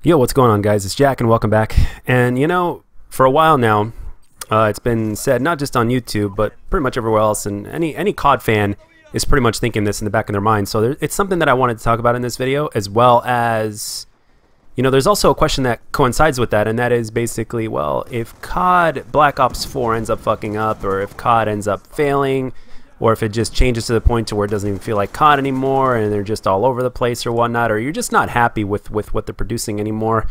Yo, what's going on, guys? It's Jack and welcome back. And you know, for a while now, it's been said, not just on YouTube, but pretty much everywhere else, and any COD fan is pretty much thinking this in the back of their mind. So it's something that I wanted to talk about in this video, as well as, you know, there's also a question that coincides with that, and that is basically, well, if COD Black Ops 4 ends up fucking up, or if COD ends up failing, or if it just changes to the point to where it doesn't even feel like COD anymore and they're just all over the place or whatnot, or you're just not happy with what they're producing anymore,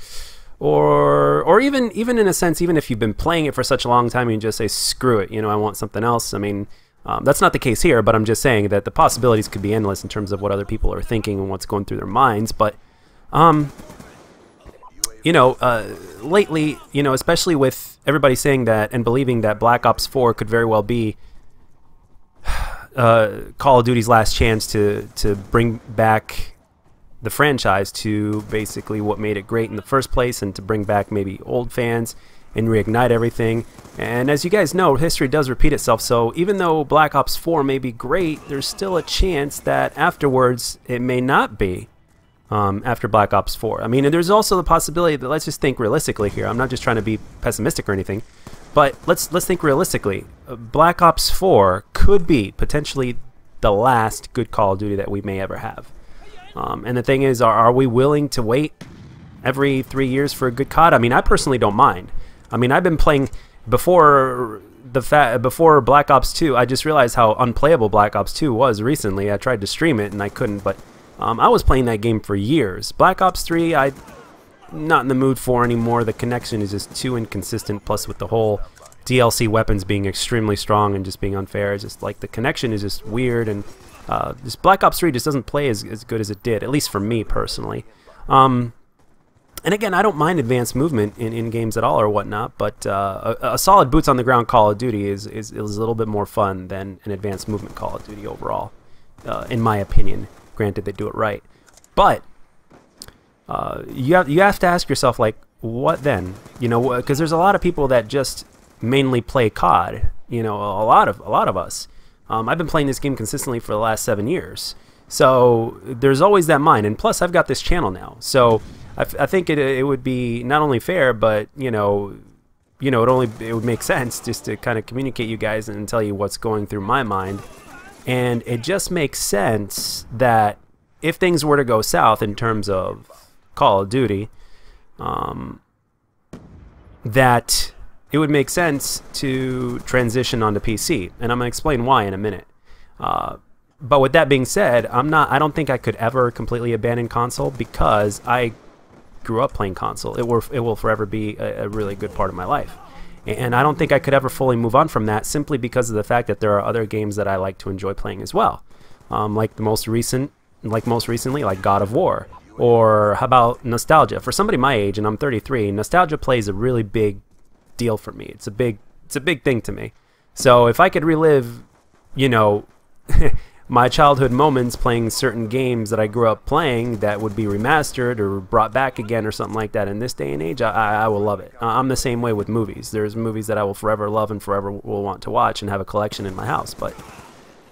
or even in a sense, even if you've been playing it for such a long time and you just say, screw it, you know, I want something else. I mean, that's not the case here, but I'm just saying that the possibilities could be endless in terms of what other people are thinking and what's going through their minds. But you know, lately, you know, especially with everybody saying that and believing that Black Ops 4 could very well be Call of Duty's last chance to bring back the franchise to basically what made it great in the first place, and to bring back maybe old fans and reignite everything. And as you guys know, history does repeat itself, so even though Black Ops 4 may be great, there's still a chance that afterwards it may not be after Black Ops 4. I mean, and there's also the possibility that, let's just think realistically here, I'm not just trying to be pessimistic or anything, but let's think realistically. Black Ops 4 could be potentially the last good Call of Duty that we may ever have. And the thing is, are we willing to wait every 3 years for a good COD? I mean, I personally don't mind. I mean, I've been playing before Black Ops 2. I just realized how unplayable Black Ops 2 was recently. I tried to stream it and I couldn't, but I was playing that game for years. Black Ops 3, I'm not in the mood for anymore. The connection is just too inconsistent, plus with the whole DLC weapons being extremely strong and just being unfair. It's just like the connection is just weird, and this Black Ops 3 just doesn't play as good as it did, at least for me personally. And again, I don't mind advanced movement in games at all or whatnot, but a solid boots on the ground Call of Duty is a little bit more fun than an advanced movement Call of Duty overall, in my opinion. Granted, they do it right, but you have to ask yourself, like, what then? You know, because there's a lot of people that just mainly play COD. You know, a lot of us. I've been playing this game consistently for the last 7 years, so there's always that mind. And plus, I've got this channel now, so I think it would be not only fair, but you know, it would make sense just to kind of communicate you guys and tell you what's going through my mind. And it just makes sense that if things were to go south in terms of Call of Duty, that it would make sense to transition onto PC, and I'm gonna explain why in a minute. But with that being said, I don't think I could ever completely abandon console, because I grew up playing console. It will forever be a really good part of my life, and I don't think I could ever fully move on from that, simply because of the fact that there are other games that I like to enjoy playing as well, like most recently, like God of War. Or how about nostalgia? For somebody my age, and I'm 33, nostalgia plays a really big deal for me. It's a big thing to me. So if I could relive, you know, my childhood moments playing certain games that I grew up playing that would be remastered or brought back again or something like that in this day and age, I will love it. I'm the same way with movies. There's movies that I will forever love and forever will want to watch and have a collection in my house, but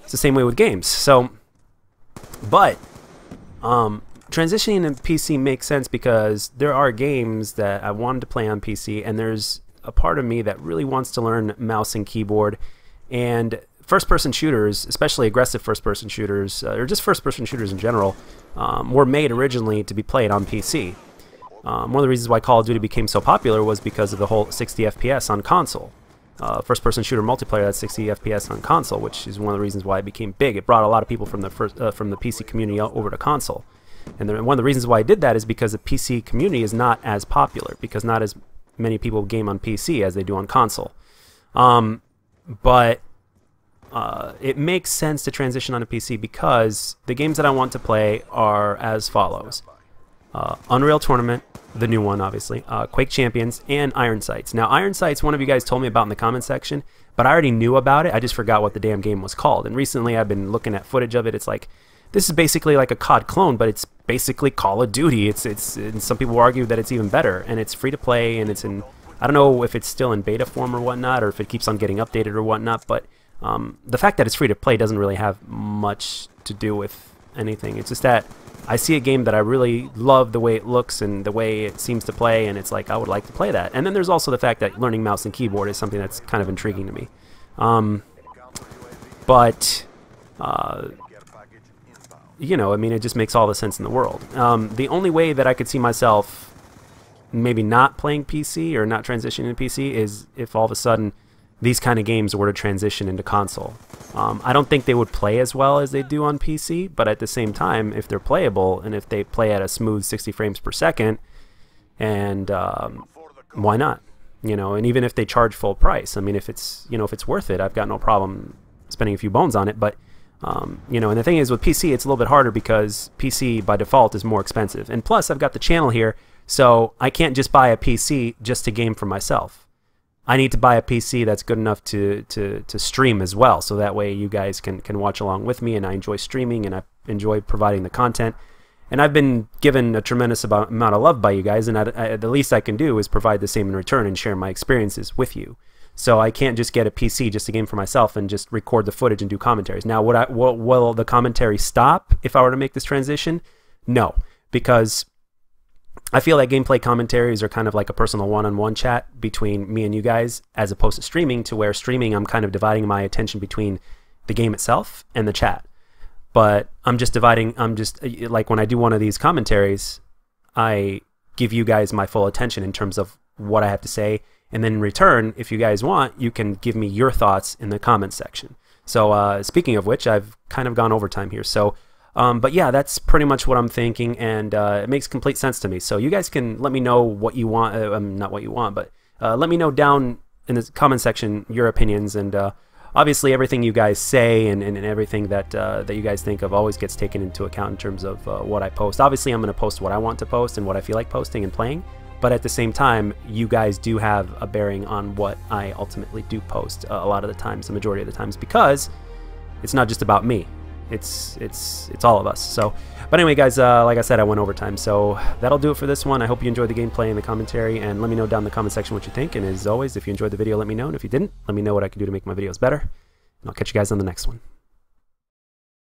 it's the same way with games. So, but transitioning to PC makes sense because there are games that I wanted to play on PC, and there's a part of me that really wants to learn mouse and keyboard. And first-person shooters, especially aggressive first-person shooters, or just first-person shooters in general, were made originally to be played on PC. One of the reasons why Call of Duty became so popular was because of the whole 60 FPS on console. First-person shooter multiplayer that's 60 FPS on console, which is one of the reasons why it became big. It brought a lot of people from the PC community over to console. And one of the reasons why I did that is because the PC community is not as popular, because not as many people game on PC as they do on console. But it makes sense to transition onto PC because the games that I want to play are as follows. Unreal Tournament, the new one obviously, Quake Champions, and Iron Sights. Now Iron Sights, one of you guys told me about in the comment section, but I already knew about it. I just forgot what the damn game was called. And recently I've been looking at footage of it. It's like, this is basically like a COD clone, but it's basically Call of Duty. And some people argue that it's even better, and it's free to play, and it's in, I don't know if it's still in beta form or whatnot, or if it keeps on getting updated or whatnot, but the fact that it's free to play doesn't really have much to do with anything. It's just that I see a game that I really love the way it looks and the way it seems to play, and it's like I would like to play that. And then there's also the fact that learning mouse and keyboard is something that's kind of intriguing to me. You know, I mean, it just makes all the sense in the world. The only way that I could see myself maybe not playing PC or not transitioning to PC is if all of a sudden these kind of games were to transition into console. I don't think they would play as well as they do on PC, but at the same time, if they're playable and if they play at a smooth 60 frames per second, and why not? You know, and even if they charge full price, I mean, if it's, you know, if it's worth it, I've got no problem spending a few bones on it. But you know, and the thing is with PC, it's a little bit harder because PC by default is more expensive, and plus I've got the channel here, so I can't just buy a PC just to game for myself. I need to buy a PC that's good enough to stream as well, so that way you guys can watch along with me, and I enjoy streaming and I enjoy providing the content. And I've been given a tremendous amount of love by you guys, and the least I can do is provide the same in return and share my experiences with you. So I can't just get a PC just to game for myself and just record the footage and do commentaries. Now, will the commentary stop if I were to make this transition? No, because I feel like gameplay commentaries are kind of like a personal one-on-one chat between me and you guys, as opposed to streaming, to where streaming I'm kind of dividing my attention between the game itself and the chat. But I'm just like when I do one of these commentaries, I give you guys my full attention in terms of what I have to say, and then in return, if you guys want, you can give me your thoughts in the comments section. So speaking of which, I've kind of gone overtime here. So but yeah, that's pretty much what I'm thinking, and it makes complete sense to me. So you guys can let me know what you want, not what you want, but let me know down in the comment section your opinions, and obviously everything you guys say and everything that that you guys think of always gets taken into account in terms of what I post. Obviously I'm going to post what I want to post and what I feel like posting and playing, but at the same time, you guys do have a bearing on what I ultimately do post a lot of the times, the majority of the times, because it's not just about me. It's all of us. So, but anyway, guys, like I said, I went overtime, so that'll do it for this one. I hope you enjoyed the gameplay and the commentary, and let me know down in the comment section what you think. And as always, if you enjoyed the video, let me know, and if you didn't, let me know what I can do to make my videos better. And I'll catch you guys on the next one.